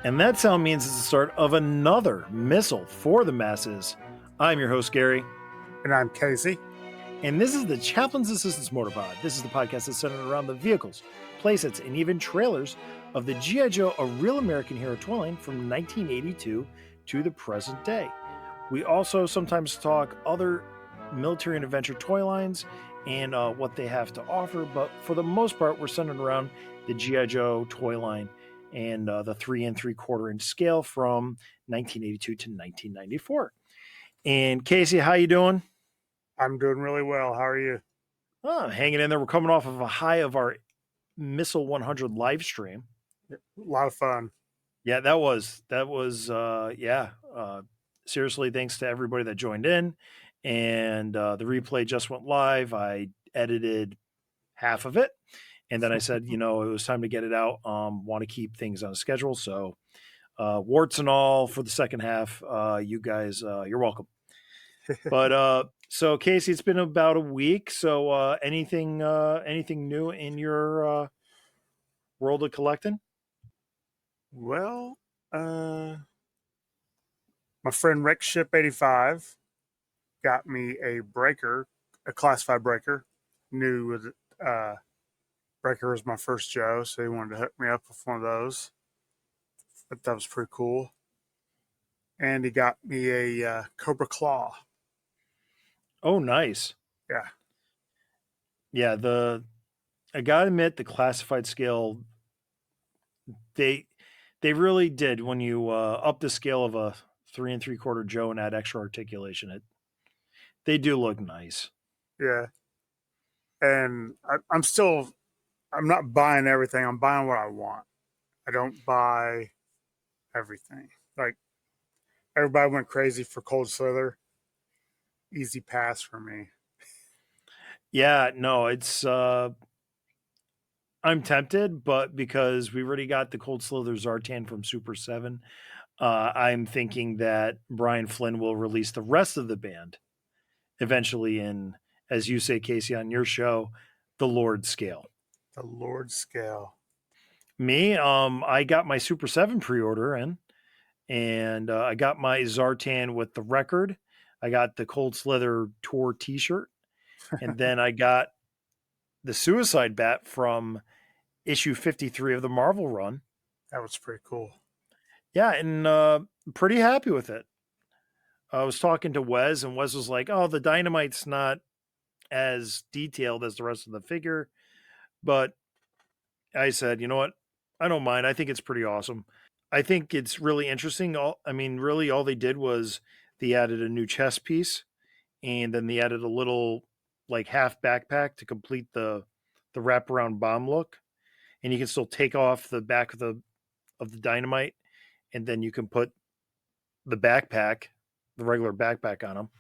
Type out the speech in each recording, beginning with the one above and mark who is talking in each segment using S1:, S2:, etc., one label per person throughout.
S1: And that sound means it's the start of another Missal for the masses. I'm your host, Gary.
S2: And I'm Casey.
S1: And this is the Chaplain's Assistance Motorpod. This is the podcast that's centered around the vehicles, playsets, and even trailers of the G.I. Joe, a real American hero toy line from 1982 to the present day. We also sometimes talk other military and adventure toy lines and what they have to offer, but for the most part, we're centered around the G.I. Joe toy line and the 3 3/4 inch scale from 1982 to 1994. And Casey, how you doing?
S2: I'm doing really well. How are you?
S1: Oh, hanging in there. We're coming off of a high of our Missal 100 live stream.
S2: A lot of fun.
S1: Yeah, that was seriously, thanks to everybody that joined in. And the replay just went live. I edited half of it. And then I said, it was time to get it out. Want to keep things on a schedule. So warts and all for the second half. You guys, you're welcome. But so Casey, it's been about a week. So anything new in your world of collecting?
S2: Well, my friend Rick Ship 85 got me a breaker, a classified breaker. Knew that breaker was my first Joe, so he wanted to hook me up with one of those. But that was pretty cool. And he got me a Cobra Claw.
S1: Oh, nice.
S2: Yeah.
S1: Yeah, I gotta admit, the classified scale, they really did when you up the scale of a 3 3/4 Joe and add extra articulation. They do look nice.
S2: Yeah. And I'm not buying everything. I'm buying what I want. I don't buy everything. Like, everybody went crazy for Cold Slither. Easy pass for me.
S1: Yeah, no, it's I'm tempted, but because we already got the Cold Slither Zartan from Super 7, I'm thinking that Brian Flynn will release the rest of the band eventually in, as you say, Casey, on your show, the Lord scale.
S2: The Lord scale.
S1: Me, I got my Super 7 pre-order in, and I got my Zartan with the record. I got the Cold Slither tour t-shirt, and then I got the Suicide Bat from issue 53 of the Marvel run.
S2: That was pretty cool.
S1: Yeah, and pretty happy with it. I was talking to Wes, and Wes was like, "Oh, the dynamite's not as detailed as the rest of the figure," but I said, "You know what? I don't mind. I think it's pretty awesome. I think it's really interesting. Really, all they did was they added a new chest piece, and then they added a little like half backpack to complete the wraparound bomb look, and you can still take off the back of the dynamite, and then you can put the backpack, the regular backpack on them.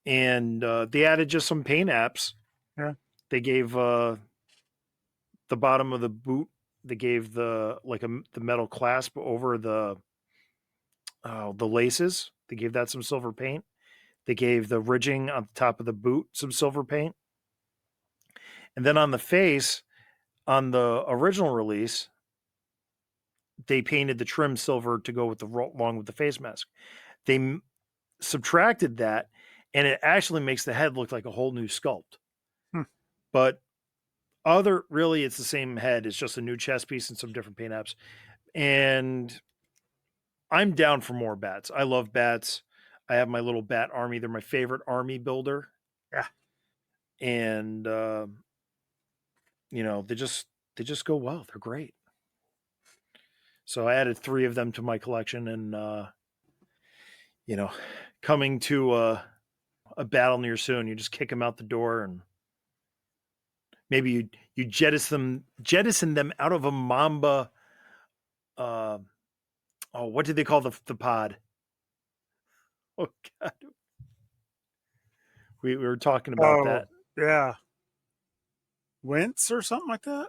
S1: And they added just some paint apps.
S2: Yeah.
S1: They gave the bottom of the boot. They gave the metal clasp over the laces. They gave that some silver paint. They gave the ridging on the top of the boot some silver paint. And then on the face, on the original release, they painted the trim silver to go with along with the face mask. They subtracted that, and it actually makes the head look like a whole new sculpt. But really, it's the same head. It's just a new chest piece and some different paint apps. And I'm down for more bats. I love bats. I have my little bat army. They're my favorite army builder.
S2: Yeah.
S1: And they just go well. They're great. So I added 3 of them to my collection, and coming to a battle near soon, you just kick them out the door, and maybe you jettison them out of a Mamba. What did they call the pod? Oh God, we were talking about that.
S2: Yeah, Wince or something like that.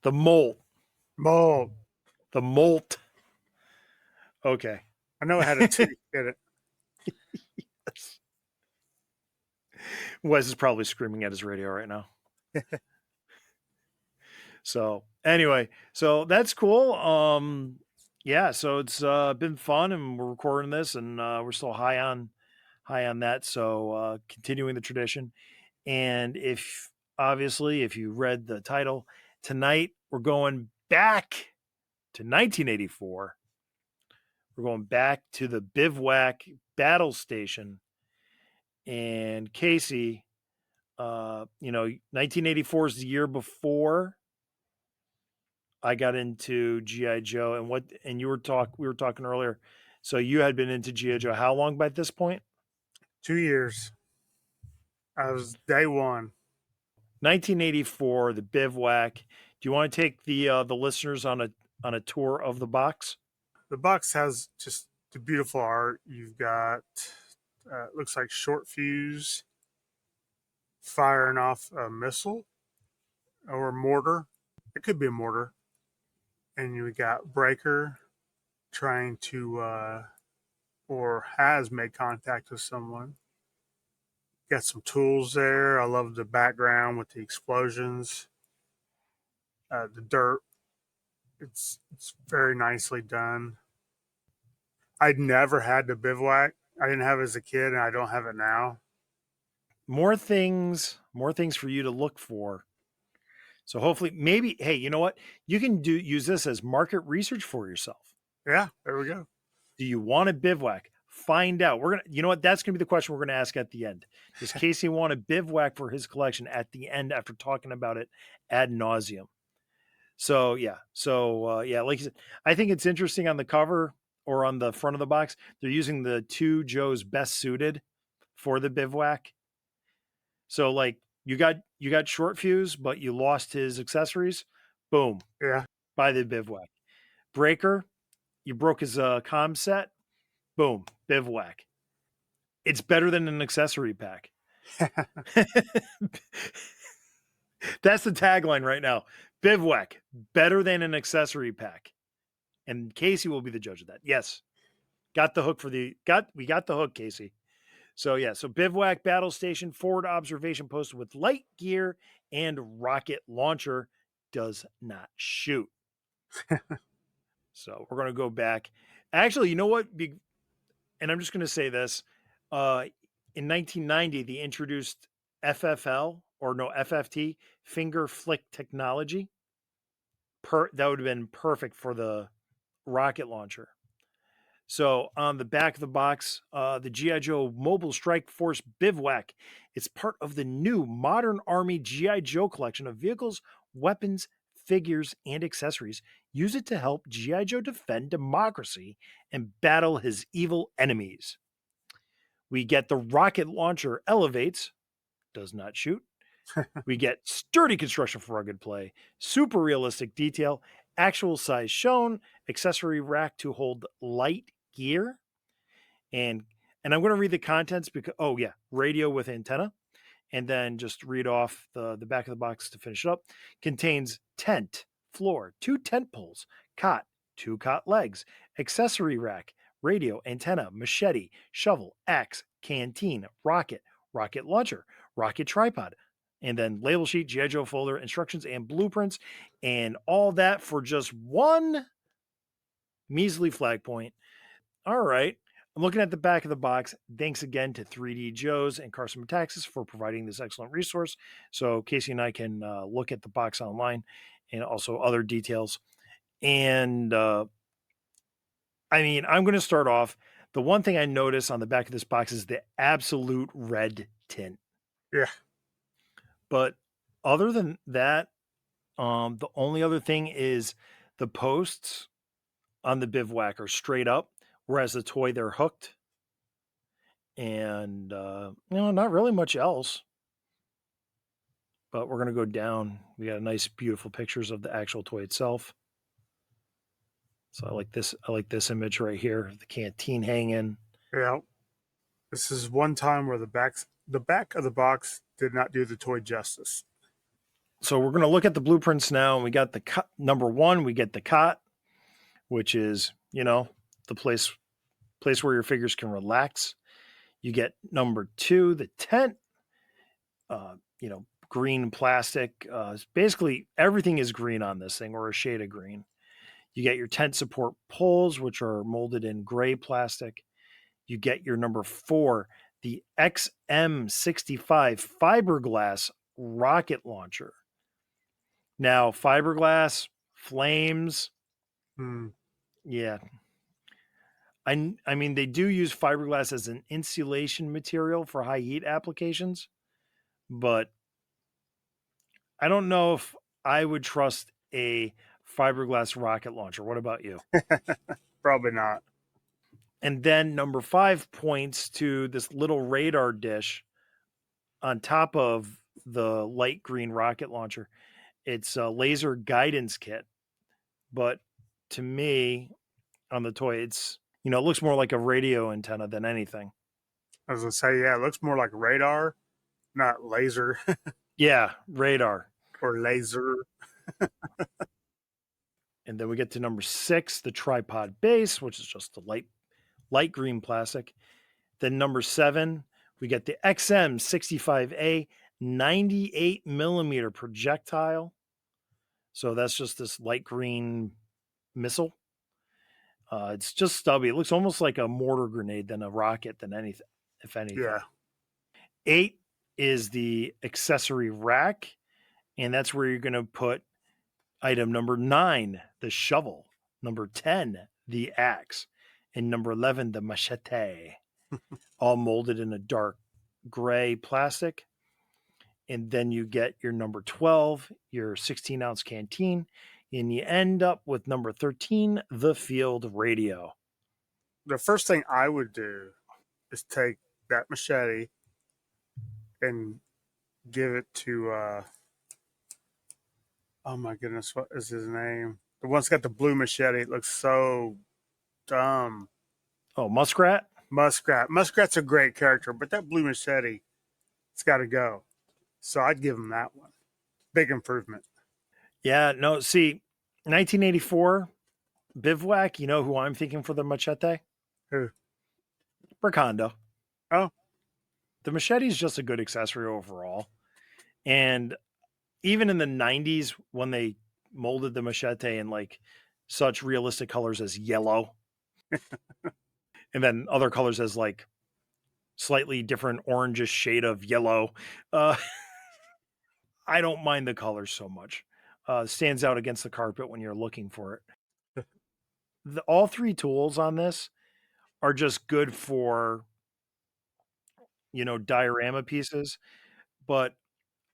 S1: The molt.
S2: Mold.
S1: The molt. Okay.
S2: I know it had a T in it.
S1: Yes. Wes is probably screaming at his radio right now. So Anyway, so that's cool. Yeah, so it's been fun, and we're recording this, and we're still high on that. So continuing the tradition. And if obviously, if you read the title tonight, we're going back to 1984. We're going back to the Bivouac battle station. And Casey, 1984 is the year before I got into GI Joe, and we were talking earlier. So you had been into GI Joe how long by this point?
S2: 2 years. I was day one.
S1: 1984, the Bivouac. Do you want to take the listeners on a tour of the box?
S2: The box has just the beautiful art. You've got looks like short fuse firing off a missile or a mortar. It could be a mortar. And you got Breaker trying to or has made contact with someone. Got some tools there. I love the background with the explosions, the dirt. It's very nicely done. I'd never had the bivouac. I didn't have it as a kid, and I don't have it now.
S1: More things for you to look for. So hopefully, maybe, hey, you know what? You can use this as market research for yourself.
S2: Yeah, there we go.
S1: Do you want a bivouac? Find out. You know what? That's going to be the question we're going to ask at the end. Does Casey want a bivouac for his collection at the end after talking about it ad nauseum? So yeah, like you said, I think it's interesting on the cover or on the front of the box. They're using the two Joes best suited for the bivouac. So like you got short fuse, but you lost his accessories. Boom,
S2: Yeah.
S1: buy the bivouac. Breaker, you broke his comm set. Boom, bivouac. It's better than an accessory pack. That's the tagline right now. Bivouac, better than an accessory pack. And Casey will be the judge of that. Yes. Got the hook we got the hook, Casey. So yeah, so Bivouac battle station, forward observation post with light gear and rocket launcher, does not shoot. So we're gonna go back. Actually, you know what? And I'm just gonna say this. In 1990, they introduced FFT, finger flick technology. That would have been perfect for the rocket launcher. So on the back of the box, the GI Joe Mobile Strike Force Bivouac. It's part of the new Modern Army GI Joe collection of vehicles, weapons, figures, and accessories. Use it to help GI Joe defend democracy and battle his evil enemies. We get the rocket launcher elevates, does not shoot. We get sturdy construction for rugged play, super realistic detail, actual size shown, accessory rack to hold light gear, and I'm going to read the contents because radio with antenna, and then just read off the back of the box to finish it up. Contains tent, floor, 2 tent poles, cot, 2 cot legs, accessory rack, radio, antenna, machete, shovel, axe, canteen, rocket launcher, rocket tripod, and then label sheet, GI Joe folder, instructions, and blueprints, and all that for just one measly flag point. All right. I'm looking at the back of the box. Thanks again to 3D Joe's and Carson Metaxas for providing this excellent resource. So Casey and I can look at the box online and also other details. And I'm going to start off. The one thing I notice on the back of this box is the absolute red tint.
S2: Yeah.
S1: But other than that, the only other thing is the posts on the bivouac are straight up, whereas the toy they're hooked. And not really much else. But we're gonna go down. We got nice, beautiful pictures of the actual toy itself. So I like this. I like this image right here. The canteen hanging.
S2: Yeah. This is one time where the back of the box did not do the toy justice.
S1: So we're gonna look at the blueprints now, and we got the cot. Number one, we get the cot, which is the place where your figures can relax. You get number two, the tent. green plastic. Basically, everything is green on this thing or a shade of green. You get your tent support poles, which are molded in gray plastic. You get your number 4, the XM65 fiberglass rocket launcher. Now, fiberglass, flames,
S2: Hmm.
S1: yeah. I mean, they do use fiberglass as an insulation material for high heat applications, but I don't know if I would trust a fiberglass rocket launcher. What about you?
S2: Probably not.
S1: And then number 5 points to this little radar dish on top of the light green rocket launcher. It's a laser guidance kit, but to me, on the toy, it looks more like a radio antenna than anything.
S2: I was gonna say, yeah, it looks more like radar, not laser
S1: Yeah, radar.
S2: or laser.
S1: And then we get to number 6, the tripod base, which is just the light green plastic. Then number 7, we get the XM65A 98 millimeter projectile. So that's just this light green missile. It's just stubby. It looks almost like a mortar grenade than a rocket than anything, if anything.
S2: Yeah,
S1: 8 is the accessory rack, and that's where you're going to put item number 9, the shovel, number 10, the axe, and number 11, the machete, all molded in a dark gray plastic. And then you get your number 12, your 16-ounce canteen, and you end up with number 13, the field radio.
S2: the first thing I would do is take that machete and give it to oh my goodness, what is his name? The one's got the blue machete. It looks so dumb.
S1: Oh, muskrat?
S2: Muskrat. Muskrat's a great character, but that blue machete, it's got to go. So I'd give him that one. Big improvement.
S1: Yeah, no, see, 1984, Bivouac, you know who I'm thinking for the machete?
S2: Who?
S1: Bracondo.
S2: Oh,
S1: The machete is just a good accessory overall. And even in the 90s, when they molded the machete in like such realistic colors as yellow, and then other colors as like slightly different orangish shade of yellow, uh, I don't mind the colors so much. Stands out against the carpet when you're looking for it. All 3 tools on this are just good for, diorama pieces. But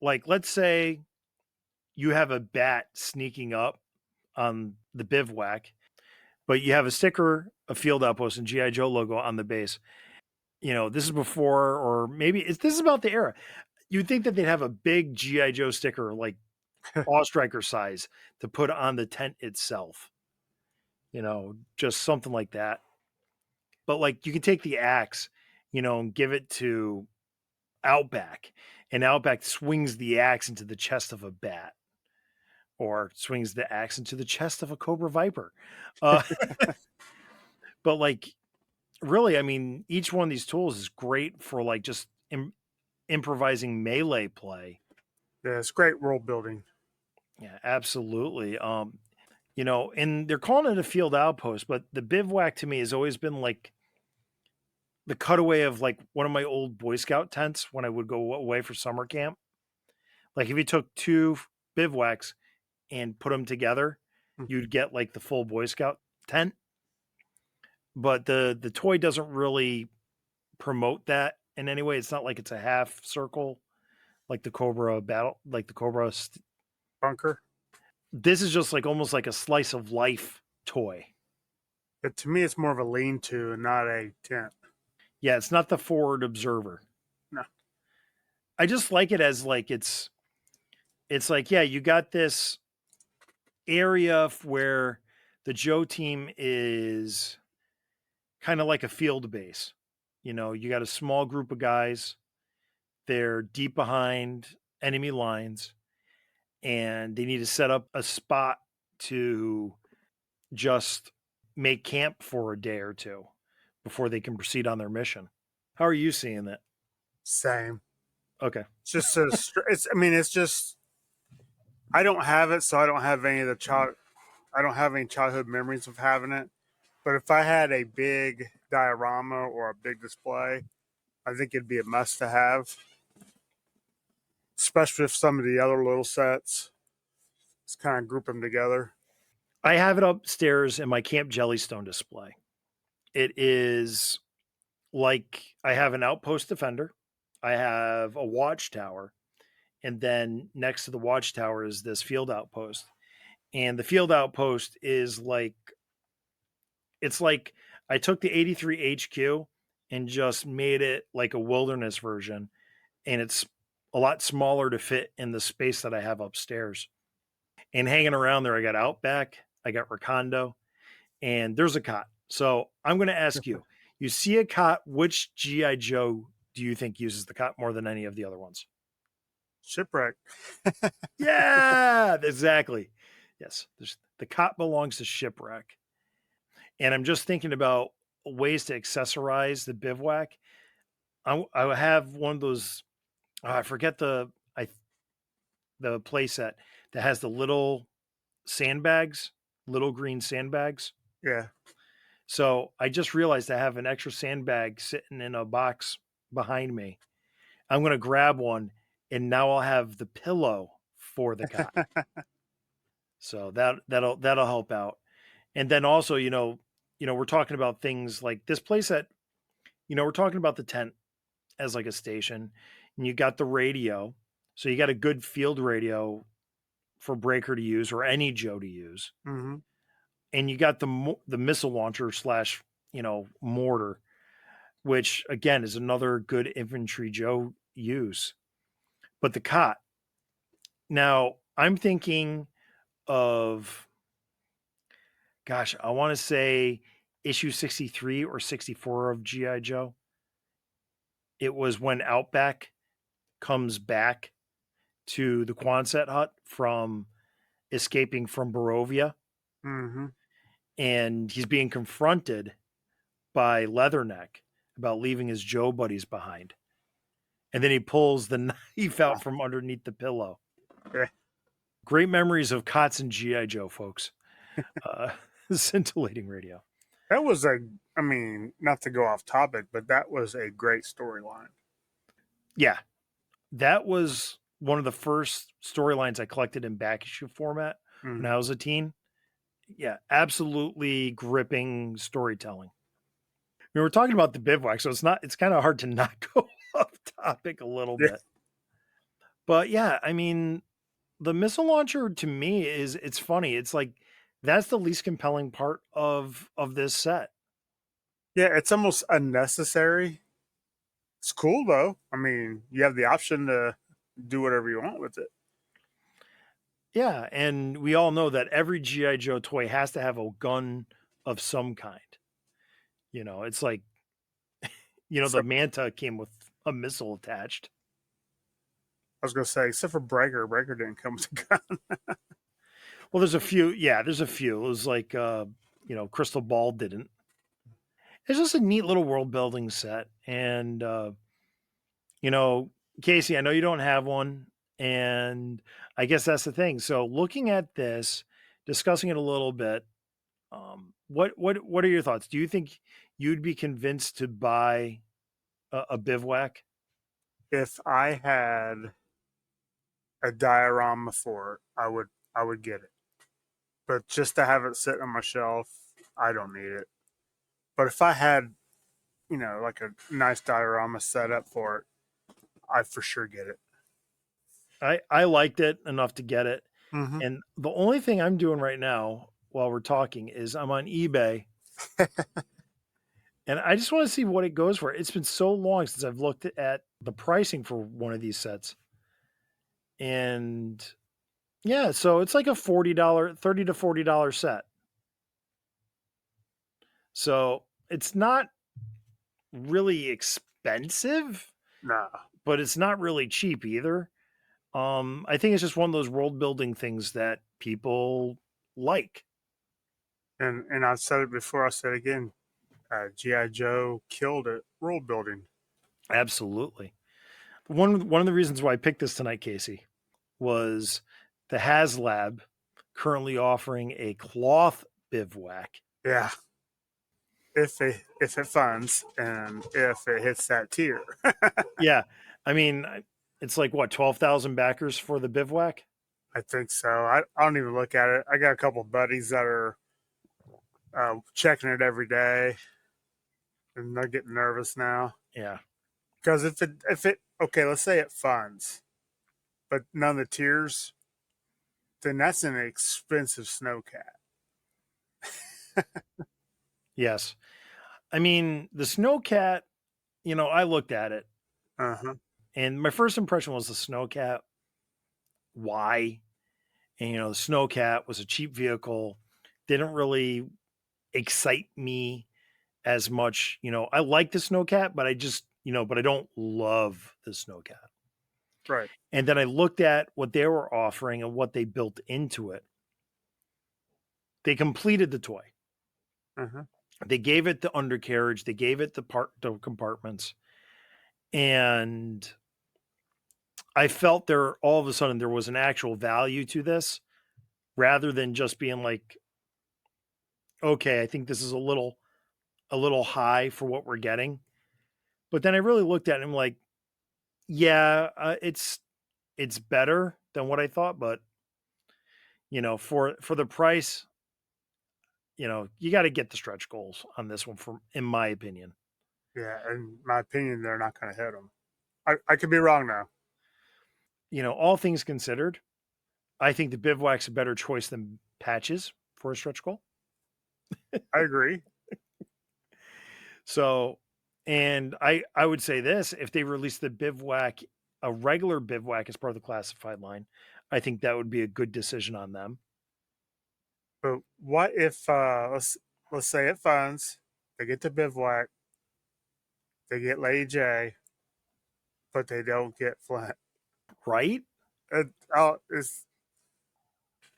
S1: like, let's say you have a bat sneaking up on the bivouac, but you have a sticker, a field outpost, and GI Joe logo on the base. This is before, or maybe this is about the era. You'd think that they'd have a big GI Joe sticker, like Awe Striker size, to put on the tent itself. Just something like that. But like, you could take the axe, and give it to Outback, and Outback swings the axe into the chest of a bat, or swings the axe into the chest of a cobra viper. Uh, but like, really, I mean, each one of these tools is great for like just improvising melee play.
S2: yeah, it's great world building.
S1: Yeah, absolutely. And they're calling it a field outpost, but the bivouac to me has always been like the cutaway of like one of my old Boy Scout tents when I would go away for summer camp. Like if you took 2 bivouacs and put them together, you'd get like the full Boy Scout tent. But the toy doesn't really promote that in any way. It's not like it's a half circle like the Cobra battle, like the Cobra.
S2: Bunker.
S1: This is just like almost like a slice of life toy.
S2: But to me, it's more of a lean to and not a tent.
S1: Yeah, it's not the forward observer.
S2: No.
S1: I just like it as like it's like, yeah, you got this area where the Joe team is kind of like a field base. You got a small group of guys. They're deep behind enemy lines, and they need to set up a spot to just make camp for a day or two before they can proceed on their mission. How are you seeing it?
S2: Same.
S1: Okay.
S2: It's just a, it's, I mean, it's just, I don't have it, so I don't have any of the I don't have any childhood memories of having it. But if I had a big diorama or a big display, I think it'd be a must to have, especially if some of the other little sets, just kind of group them together.
S1: I have it upstairs in my Camp Jellystone display. It is like I have an outpost defender, I have a watchtower, and then next to the watchtower is this field outpost. And the field outpost is like it's like I took the 83 HQ and just made it like a wilderness version, and it's a lot smaller to fit in the space that I have upstairs. And hanging around there, I got Outback, I got Recondo, and there's a cot. So I'm going to ask you: you see a cot? Which GI Joe do you think uses the cot more than any of the other ones?
S2: Shipwreck.
S1: Yeah, exactly. Yes, the cot belongs to Shipwreck. And I'm just thinking about ways to accessorize the bivouac. I have one of those. I forget the playset that has the little sandbags, little green sandbags.
S2: Yeah.
S1: So I just realized I have an extra sandbag sitting in a box behind me. I'm going to grab one, and now I'll have the pillow for the cot. So that'll help out. And then also, we're talking about things like this place that, we're talking about the tent as like a station, and you got the radio. So you got a good field radio for Breaker to use or any Joe to use.
S2: Mm-hmm.
S1: And you got the missile launcher slash, mortar, which again is another good infantry Joe use. But the cot. Now, I'm thinking of, gosh, I want to say issue 63 or 64 of GI Joe. It was when Outback comes back to the Quonset hut from escaping from Barovia,
S2: Mm-hmm.
S1: and he's being confronted by Leatherneck about leaving his Joe buddies behind. And then he pulls the knife out from underneath the pillow.
S2: Yeah.
S1: Great memories of Cots and G.I. Joe, folks. Uh, scintillating radio.
S2: That was a, I mean, not to go off topic, but that was a great storyline.
S1: Yeah, that was one of the first storylines I collected in back issue format when
S2: Mm-hmm.
S1: I was a teen. Yeah, absolutely gripping storytelling. We were talking about the bivouac, so it's kind of hard to not go off topic a little
S2: Yeah.
S1: bit. But yeah, I mean, the missile launcher to me it's funny. It's like that's the least compelling part of this set.
S2: Yeah, it's almost unnecessary. It's cool though. I mean, you have the option to do whatever you want with it.
S1: Yeah, and we all know that every GI Joe toy has to have a gun of some kind. It's like, the
S2: Except,
S1: Manta came with a missile attached.
S2: I was gonna say, except for Breaker. Breaker didn't come with a gun.
S1: Well, there's a few. Yeah, there's a few. It was like, Crystal Ball didn't. It's just a neat little world building set. And, you know, Casey, I know you don't have one. And I guess that's the thing. So looking at this, discussing it a little bit, what are your thoughts? Do you think you'd be convinced to buy a bivouac?
S2: If I had a diorama for it, I would get it. But just to have it sit on my shelf, I don't need it. But if I had, like a nice diorama set up for it, I for sure get it.
S1: I liked it enough to get it.
S2: Mm-hmm.
S1: And the only thing I'm doing right now while we're talking is I'm on eBay and I just want to see what it goes for. It's been so long since I've looked at the pricing for one of these sets. And yeah, so it's like a $40, $30 to $40 set. So it's not really expensive,
S2: Nah.
S1: but it's not really cheap either. I think it's just one of those world building things that people like.
S2: And I've said it before, I said it again, G.I. Joe killed it world building.
S1: Absolutely. One of the reasons why I picked this tonight, Casey, was the HasLab currently offering a cloth bivouac.
S2: Yeah, if it funds and if it hits that tier.
S1: Yeah, I mean, it's like what 12,000 backers for the bivouac.
S2: I think so. I don't even look at it. I got a couple of buddies that are checking it every day, and they're getting nervous now
S1: Yeah,
S2: because if it okay, let's say it funds, but none of the tiers, then that's an expensive snowcat.
S1: yes. I mean, the snowcat. I looked at it,
S2: Uh huh.
S1: and my first impression was the snowcat. Why? And the snowcat was a cheap vehicle. Didn't really excite me as much. I like the snowcat, but I just but I don't love the snowcat.
S2: Right.
S1: And then I looked at what they were offering and what they built into it. They completed the toy.
S2: Uh huh.
S1: They gave it the undercarriage, they gave it the compartments, and I felt there all of a sudden there was an actual value to this rather than just being like, okay, I think this is a little high for what we're getting. But then I really looked at it and I'm like, yeah, it's better than what I thought, but for the price, you got to get the stretch goals on this one, from in my opinion.
S2: Yeah, in my opinion, they're not going to hit them. I could be wrong now.
S1: All things considered, I think the bivouac's a better choice than patches for a stretch goal.
S2: I agree.
S1: So, and I would say this: if they release the bivouac, a regular bivouac as part of the classified line, I think that would be a good decision on them.
S2: But what if let's say it funds, they get the bivouac, they get Lady J, but they don't get Flint.
S1: Right?
S2: It's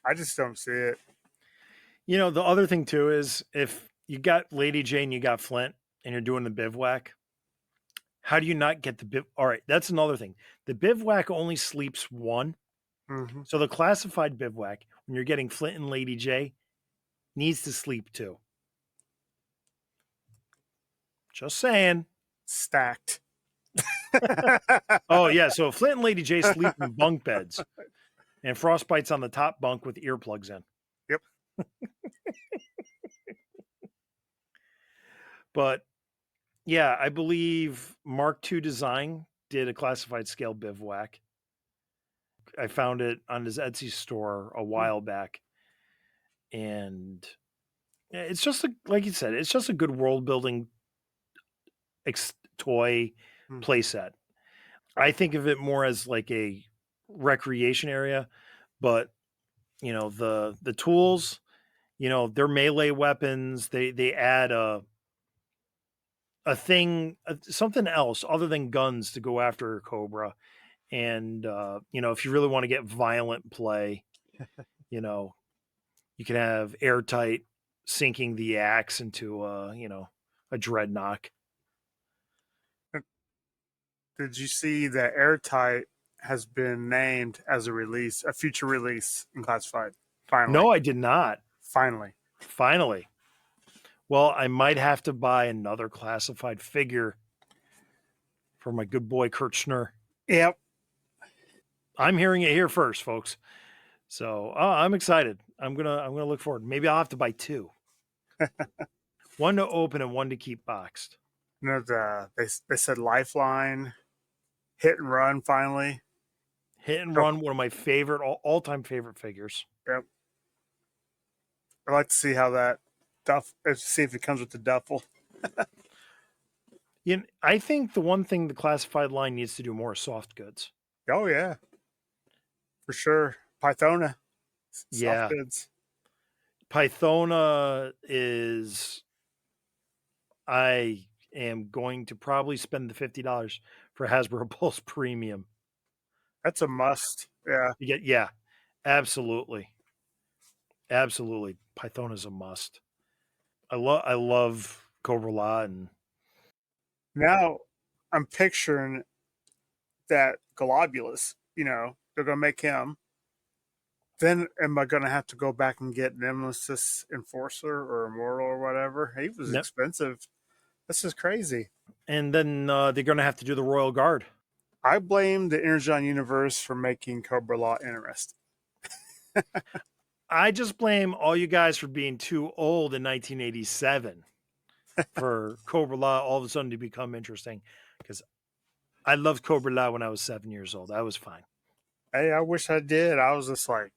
S2: I just don't see it.
S1: The other thing too is if you got Lady Jane, you got Flint, and you're doing the bivouac, how do you not get the All right, that's another thing. The bivouac only sleeps one.
S2: Mm-hmm.
S1: So the classified bivouac, when you're getting Flint and Lady J, needs to sleep too. Just saying.
S2: Stacked.
S1: Oh yeah, so Flint and Lady J sleep in bunk beds, and Frostbite's on the top bunk with earplugs in.
S2: Yep.
S1: But yeah, I believe Mark II Design did a classified scale bivouac. I found it on his Etsy store a while back, and it's just like you said, it's just a good world building toy
S2: Mm-hmm.
S1: playset. I think of it more as like a recreation area, but the tools, they're melee weapons. They add a thing, something else other than guns to go after a cobra. And if you really want to get violent play, you know, you can have airtight sinking the axe into a dreadnought.
S2: Did you see that Airtight has been named as a future release in classified? Finally,
S1: No, I did not.
S2: finally.
S1: Finally. Well, I might have to buy another classified figure for my good boy Kurt Schnur.
S2: Yep.
S1: I'm hearing it here first, folks. So I'm excited. I'm gonna look forward. Maybe I'll have to buy two, one to open and one to keep boxed.
S2: They said Lifeline, Hit and Run finally.
S1: Hit and
S2: Oh,
S1: Run, one of my favorite all time favorite figures.
S2: yep. I'd like to see how that see if it comes with the duffel.
S1: I think the one thing the classified line needs to do more is soft goods.
S2: Oh yeah, for sure. Pythona, soft
S1: Yeah,
S2: goods.
S1: Pythona is. I am going to probably spend the $50 for Hasbro Pulse Premium.
S2: That's a must. Yeah.
S1: Yeah, absolutely, absolutely. Python is a must. I love Cobra La, and
S2: Now I'm picturing that globulus, they're going to make him. Then am I going to have to go back and get Nemesis Enforcer or Immortal or whatever? He was
S1: Yep.
S2: expensive. This is crazy.
S1: And then they're going to have to do the Royal Guard.
S2: I blame the Energon universe for making Cobra Law interesting.
S1: I just blame all you guys for being too old in 1987 for Cobra Law all of a sudden to become interesting, because I loved Cobra Law when I was 7 years old. I was fine.
S2: Hey, I wish I did. I was just like,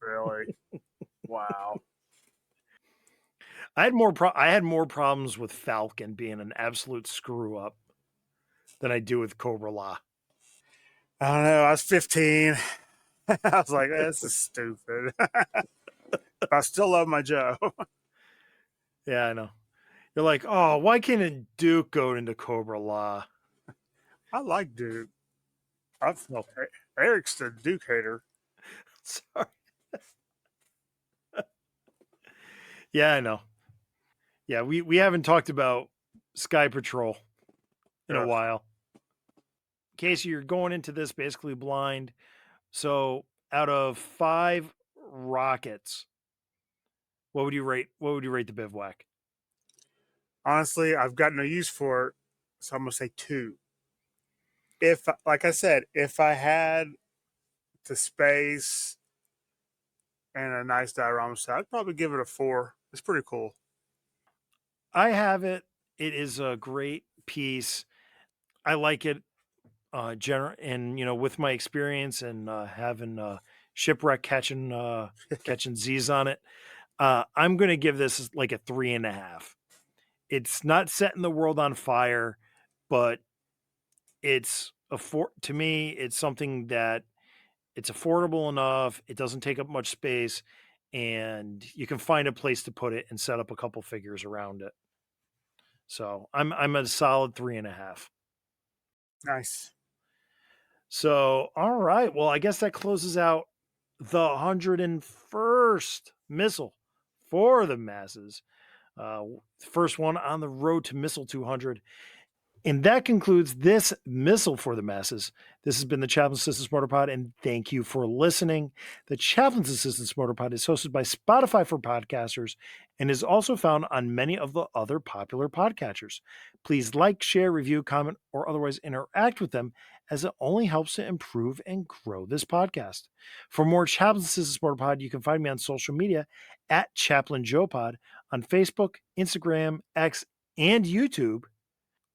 S2: really? Wow.
S1: I had more problems with Falcon being an absolute screw up than I do with Cobra Law.
S2: I don't know. I was 15. I was like, this is stupid. I still love my Joe.
S1: Yeah, I know. You're like, oh, why can't Duke go into Cobra Law?
S2: I like Duke.
S1: No,
S2: Eric's the Duke hater.
S1: sorry. Yeah, I know. Yeah, we haven't talked about Sky Patrol in a
S2: Ugh.
S1: while. Casey, you're going into this basically blind. So out of 5 rockets, what would you rate? What would you rate the Bivouac?
S2: Honestly, I've got no use for it, so I'm gonna say 2. If, like I said, if I had the space and a nice diorama set, I'd probably give it a 4. It's pretty cool.
S1: I have it. It is a great piece. I like it. And with my experience and having shipwreck catching Z's on it, I'm going to give this like a 3.5. It's not setting the world on fire, but to me, it's something that it's affordable enough. It doesn't take up much space, and you can find a place to put it and set up a couple figures around it. So I'm a solid 3.5.
S2: Nice.
S1: So all right, well I guess that closes out the 101st Missal for the masses. First one on the road to Missal 200. And that concludes this Missal for the Masses. This has been the Chaplain's Assistance Motor Pod, and thank you for listening. The Chaplain's Assistance Motor Pod is hosted by Spotify for podcasters and is also found on many of the other popular podcatchers. Please like, share, review, comment, or otherwise interact with them, as it only helps to improve and grow this podcast. For more Chaplain's Assistance Motor Pod, you can find me on social media at Chaplain Joe Pod on Facebook, Instagram, X, and YouTube.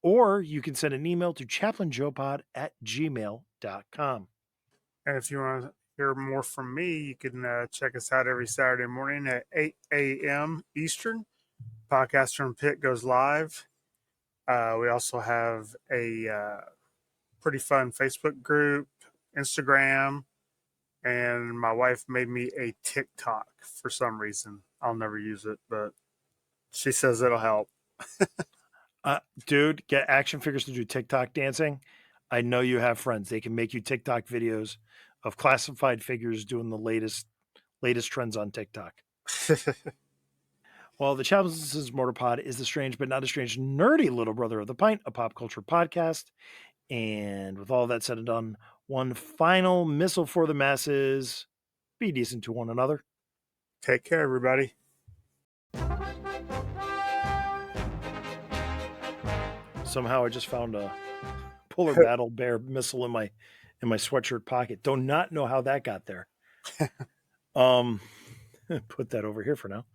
S1: Or you can send an email to chaplainjoepod@gmail.com.
S2: And if you want to hear more from me, you can check us out every Saturday morning at 8 a.m. Eastern. Podcast from Pit goes live. We also have a pretty fun Facebook group, Instagram, and my wife made me a TikTok for some reason. I'll never use it, but she says it'll help.
S1: Dude, get action figures to do TikTok dancing. I know you have friends. They can make you TikTok videos of classified figures doing the latest trends on TikTok. Well, the Chaplain's Motor Pod is the strange but not a strange nerdy little brother of the Pint, a pop culture podcast. And with all that said and done, one final missile for the masses: be decent to one another.
S2: Take care, everybody.
S1: Somehow I just found a polar battle bear missile in my sweatshirt pocket. Do not know how that got there. Put that over here for now.